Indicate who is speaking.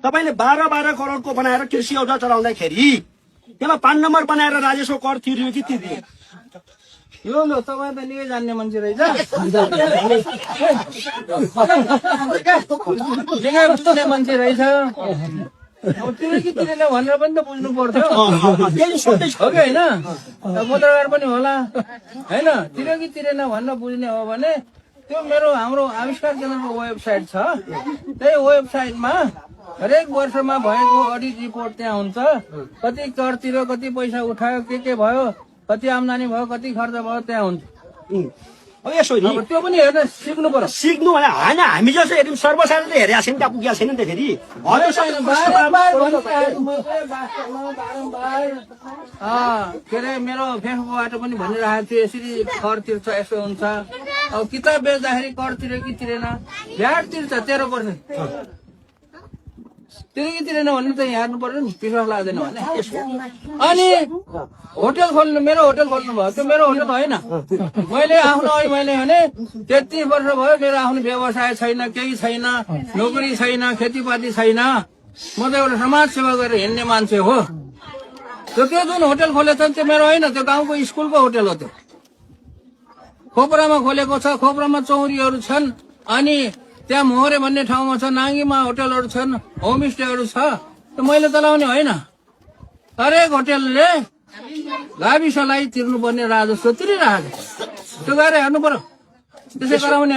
Speaker 1: तपाईँले 12 करोडको बनाएर कृषि औजार चलाउँदाखेरि त्यसलाई 5 नम्बर बनाएर राजस्व कर तिर्यो कि तिर्दिएन?
Speaker 2: यो लो तपाईँ त निकै जान्ने मान्छे रहेछ निकै बुझ्ने मान्छे रहेछ अब तिरे कि तिरेन भनेर पनि त बुझ्नु पर्थ्यो हो कि होइन पत्रकार पनि होला होइन तिरे कि तिरेन भनेर बुझ्ने हो भने त्यो मेरो हाम्रो आविष्कार केन्द्रको वेबसाइट छ त्यही वेबसाइटमा हरेक वर्षमा भएको अडिट रिपोर्ट त्यहाँ हुन्छ कति कर तिर्यो कति पैसा उठायो के भयो कति आम्दानी भयो कति खर्च भयो त्यहाँ हुन्छ
Speaker 1: अब यसो नि
Speaker 2: त्यो पनि हेर्न सिक्नु पर्यो
Speaker 1: सिक्नु भने होइन हामी जस्तो हेर्यौँ सर्वसाधारण हेरेको छैन त्यहाँ पुगेको छैन नि त फेरि
Speaker 2: के अरे मेरो फेसबुकबाट पनि भनिरहेको थियो यसरी कर तिर्छ यसो हुन्छ अब किताब बेच्दाखेरि कर तिर्यो कि तिरेन भ्याट तिर्छ 13%। तिरे कि तिरेन भन्ने त हेर्नु पर्यो नि विश्वास लाग्दैन भने अनि होटल खोल्नु मेरो होटल खोल्नु भयो त्यो मेरो होटल होइन मैले आफ्नो मैले भने 33 वर्ष भयो मेरो आफ्नो व्यवसाय छैन केही छैन नोकरी छैन खेतीपाती छैन म त एउटा समाज सेवा गरेर हिँड्ने मान्छे हो त्यो जुन होटल खोलेको छ त्यो मेरो होइन त्यो गाउँको स्कुलको होटल हो त्यो खोपरामा खोलेको छ खोपरामा चौरीहरू छन् अनि त्यहाँ मोहरे भन्ने ठाउँमा छ नाङ्गीमा होटलहरू छन् होमस्टेहरू छ मैले चलाउने होइन हरेक होटलले गाविसलाई तिर्नुपर्ने राजस्व तिरिरहेको त्यो गएर हेर्नु पर्यो त्यसै गराउने